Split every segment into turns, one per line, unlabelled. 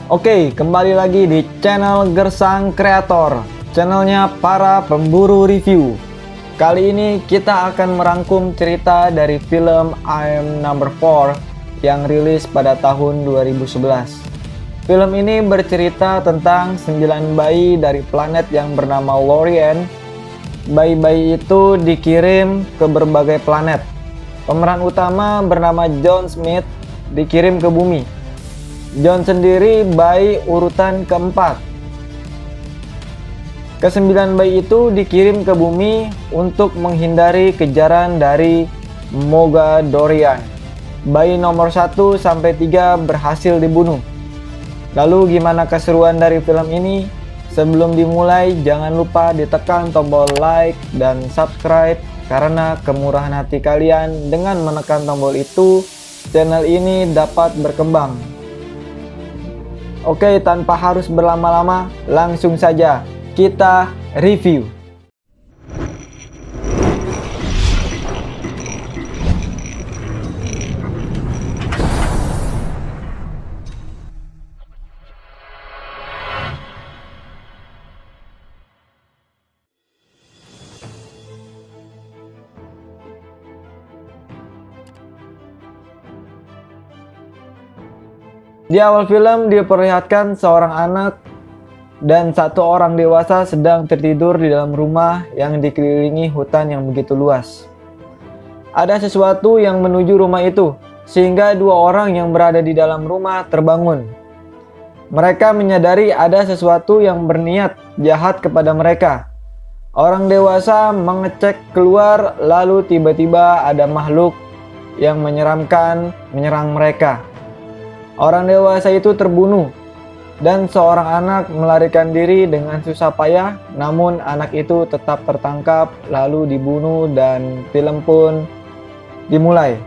Oke, kembali lagi di channel Gersang Kreator, channelnya para pemburu review. Kali ini kita akan merangkum cerita dari film I Am Number 4 yang rilis pada tahun 2011. Film ini bercerita tentang 9 bayi dari planet yang bernama Lorien. Bayi-bayi itu dikirim ke berbagai planet. Pemeran utama bernama John Smith dikirim ke bumi. John sendiri bayi urutan keempat. Kesembilan bayi itu dikirim ke bumi untuk menghindari kejaran dari Mogadorian. Bayi nomor 1 sampai 3 berhasil dibunuh. Lalu gimana keseruan dari film ini? Sebelum dimulai jangan lupa ditekan tombol like dan subscribe, karena kemurahan hati kalian dengan menekan tombol itu, channel ini dapat berkembang. Oke, tanpa harus berlama-lama, langsung saja kita review. Di awal film diperlihatkan seorang anak dan satu orang dewasa sedang tertidur di dalam rumah yang dikelilingi hutan yang begitu luas. Ada sesuatu yang menuju rumah itu, sehingga dua orang yang berada di dalam rumah terbangun. Mereka menyadari ada sesuatu yang berniat jahat kepada mereka. Orang dewasa mengecek keluar, lalu tiba-tiba ada makhluk yang menyeramkan menyerang mereka. Orang dewasa itu terbunuh, dan seorang anak melarikan diri dengan susah payah, namun anak itu tetap tertangkap lalu dibunuh dan film pun dimulai.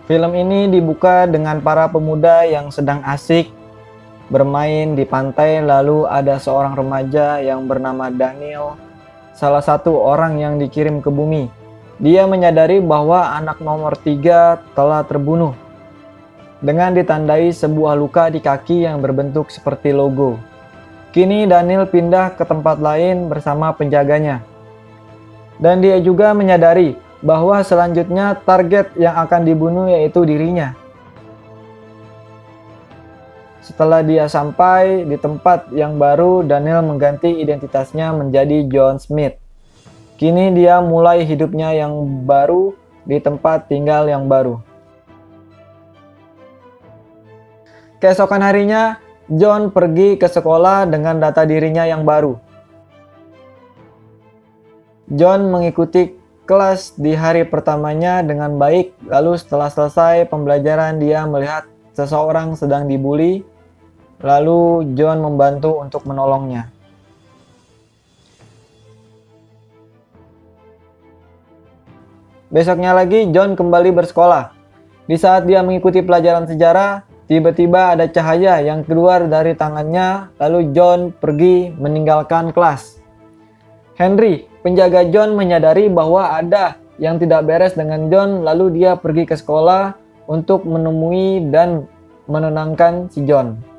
Film ini dibuka dengan para pemuda yang sedang asik bermain di pantai, lalu ada seorang remaja yang bernama Daniel, salah satu orang yang dikirim ke bumi. Dia menyadari bahwa anak nomor 3 telah terbunuh dengan ditandai sebuah luka di kaki yang berbentuk seperti logo. Kini Daniel pindah ke tempat lain bersama penjaganya. Dan dia juga menyadari bahwa selanjutnya target yang akan dibunuh yaitu dirinya. Setelah dia sampai di tempat yang baru, Daniel mengganti identitasnya menjadi John Smith. Kini dia mulai hidupnya yang baru di tempat tinggal yang baru. Keesokan harinya, John pergi ke sekolah dengan data dirinya yang baru. John mengikuti kelas di hari pertamanya dengan baik, lalu setelah selesai pembelajaran dia melihat seseorang sedang dibully. Lalu John membantu untuk menolongnya. Besoknya lagi John kembali bersekolah. Di saat dia mengikuti pelajaran sejarah, tiba-tiba ada cahaya yang keluar dari tangannya, lalu John pergi meninggalkan kelas. Henry, penjaga John, menyadari bahwa ada yang tidak beres dengan John, lalu dia pergi ke sekolah untuk menemui dan menenangkan si John.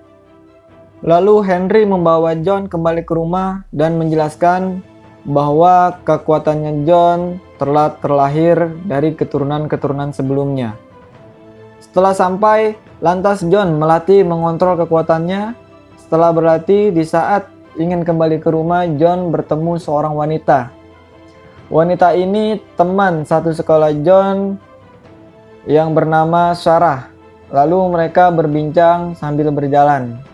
Lalu Henry membawa John kembali ke rumah dan menjelaskan bahwa kekuatannya John telah terlahir dari keturunan-keturunan sebelumnya. Setelah sampai, lantas John melatih mengontrol kekuatannya. Setelah berlatih, di saat ingin kembali ke rumah, John bertemu seorang wanita. Wanita ini teman satu sekolah John yang bernama Sarah. Lalu mereka berbincang sambil berjalan.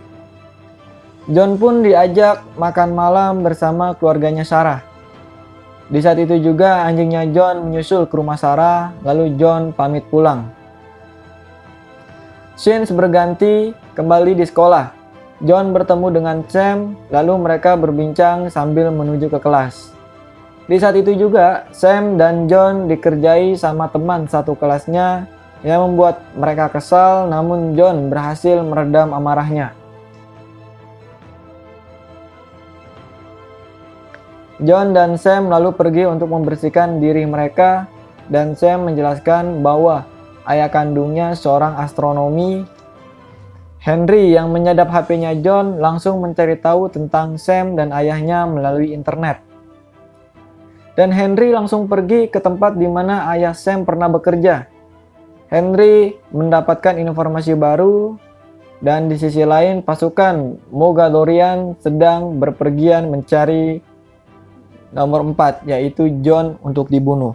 John pun diajak makan malam bersama keluarganya Sarah. Di saat itu juga anjingnya John menyusul ke rumah Sarah, lalu John pamit pulang. Scenes berganti kembali di sekolah. John bertemu dengan Sam, lalu mereka berbincang sambil menuju ke kelas. Di saat itu juga Sam dan John dikerjai sama teman satu kelasnya yang membuat mereka kesal, namun John berhasil meredam amarahnya. John dan Sam lalu pergi untuk membersihkan diri mereka, dan Sam menjelaskan bahwa ayah kandungnya seorang astronomi. Henry yang menyadap HP-nya John langsung mencari tahu tentang Sam dan ayahnya melalui internet. Dan Henry langsung pergi ke tempat di mana ayah Sam pernah bekerja. Henry mendapatkan informasi baru, dan di sisi lain pasukan Mogadorian sedang berpergian mencari nomor 4, yaitu John untuk dibunuh.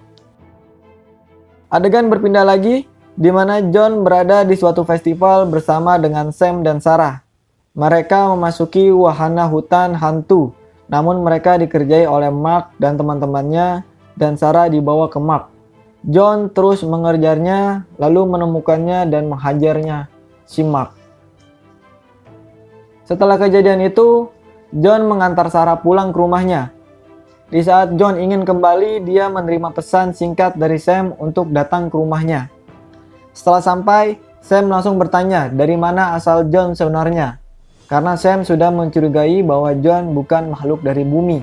Adegan berpindah lagi, di mana John berada di suatu festival bersama dengan Sam dan Sarah. Mereka memasuki wahana hutan hantu, namun mereka dikerjai oleh Mark dan teman-temannya, dan Sarah dibawa ke Mark. John terus mengejarnya, lalu menemukannya dan menghajarnya si Mark. Setelah kejadian itu, John mengantar Sarah pulang ke rumahnya. Di saat John ingin kembali, dia menerima pesan singkat dari Sam untuk datang ke rumahnya. Setelah sampai, Sam langsung bertanya dari mana asal John sebenarnya, karena Sam sudah mencurigai bahwa John bukan makhluk dari bumi.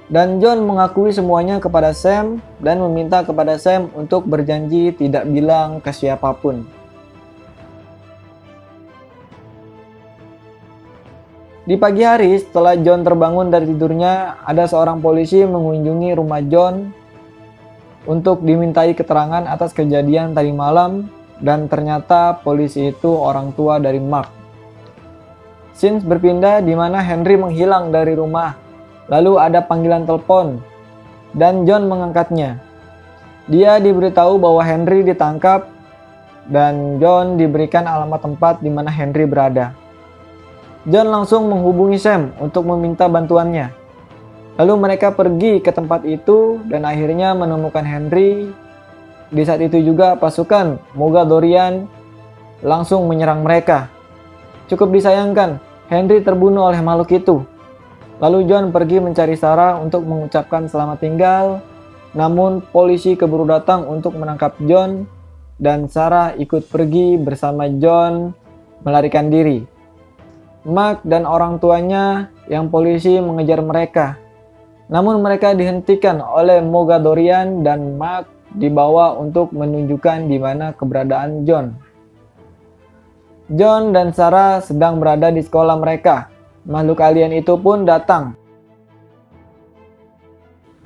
Dan John mengakui semuanya kepada Sam dan meminta kepada Sam untuk berjanji tidak bilang ke siapapun. Di pagi hari, setelah John terbangun dari tidurnya, ada seorang polisi mengunjungi rumah John untuk dimintai keterangan atas kejadian tadi malam, dan ternyata polisi itu orang tua dari Mark. Scene berpindah di mana Henry menghilang dari rumah, lalu ada panggilan telepon, dan John mengangkatnya. Dia diberitahu bahwa Henry ditangkap, dan John diberikan alamat tempat di mana Henry berada. John langsung menghubungi Sam untuk meminta bantuannya. Lalu mereka pergi ke tempat itu dan akhirnya menemukan Henry. Di saat itu juga pasukan Mogadorian langsung menyerang mereka. Cukup disayangkan, Henry terbunuh oleh makhluk itu. Lalu John pergi mencari Sarah untuk mengucapkan selamat tinggal. Namun polisi keburu datang untuk menangkap John, dan Sarah ikut pergi bersama John melarikan diri. Mark dan orang tuanya yang polisi mengejar mereka. Namun mereka dihentikan oleh Mogadorian dan Mark dibawa untuk menunjukkan di mana keberadaan John. John dan Sarah sedang berada di sekolah mereka. Makhluk alien itu pun datang.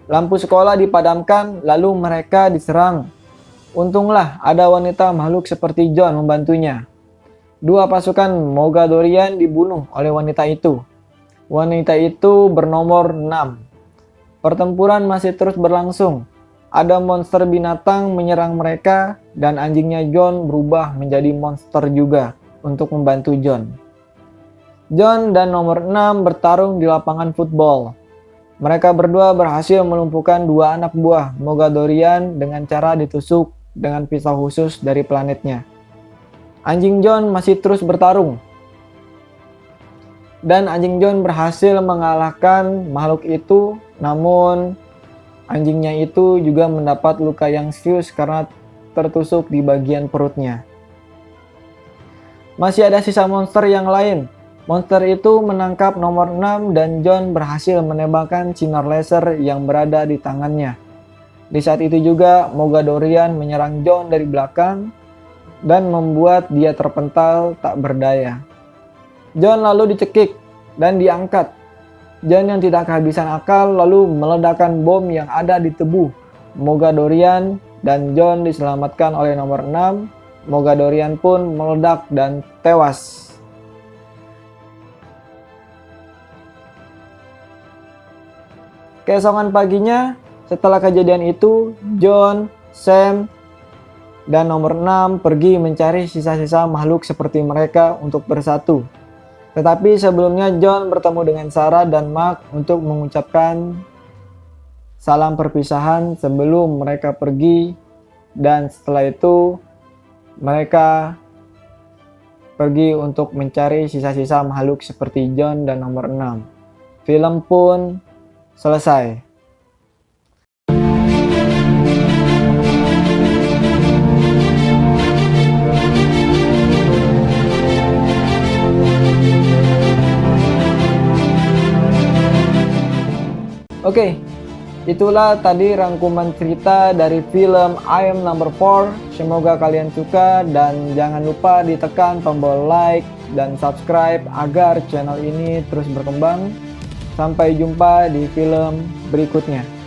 Lampu sekolah dipadamkan, lalu mereka diserang. Untunglah ada wanita makhluk seperti John membantunya. 2 pasukan Mogadorian dibunuh oleh wanita itu. Wanita itu bernomor 6. Pertempuran masih terus berlangsung. Ada monster binatang menyerang mereka, dan anjingnya John berubah menjadi monster juga untuk membantu John. John dan nomor 6 bertarung di lapangan football. Mereka berdua berhasil melumpuhkan 2 anak buah Mogadorian dengan cara ditusuk dengan pisau khusus dari planetnya. Anjing John masih terus bertarung, dan anjing John berhasil mengalahkan makhluk itu, namun anjingnya itu juga mendapat luka yang serius karena tertusuk di bagian perutnya. Masih ada sisa monster yang lain. Monster itu menangkap nomor 6 dan John berhasil menembakkan sinar laser yang berada di tangannya. Di saat itu juga Mogadorian menyerang John dari belakang dan membuat dia terpental tak berdaya. John lalu dicekik dan diangkat. John yang tidak kehabisan akal lalu meledakkan bom yang ada di tubuh Mogadorian, dan John diselamatkan oleh nomor 6. Mogadorian pun meledak dan tewas. Keesokan paginya, setelah kejadian itu, John, Sam, dan nomor 6 pergi mencari sisa-sisa makhluk seperti mereka untuk bersatu. Tetapi sebelumnya John bertemu dengan Sarah dan Mark untuk mengucapkan salam perpisahan sebelum mereka pergi, dan setelah itu mereka pergi untuk mencari sisa-sisa makhluk seperti John dan nomor 6. Film pun selesai. Oke, itulah tadi rangkuman cerita dari film I Am Number 4. Semoga kalian suka dan jangan lupa ditekan tombol like dan subscribe agar channel ini terus berkembang. Sampai jumpa di film berikutnya.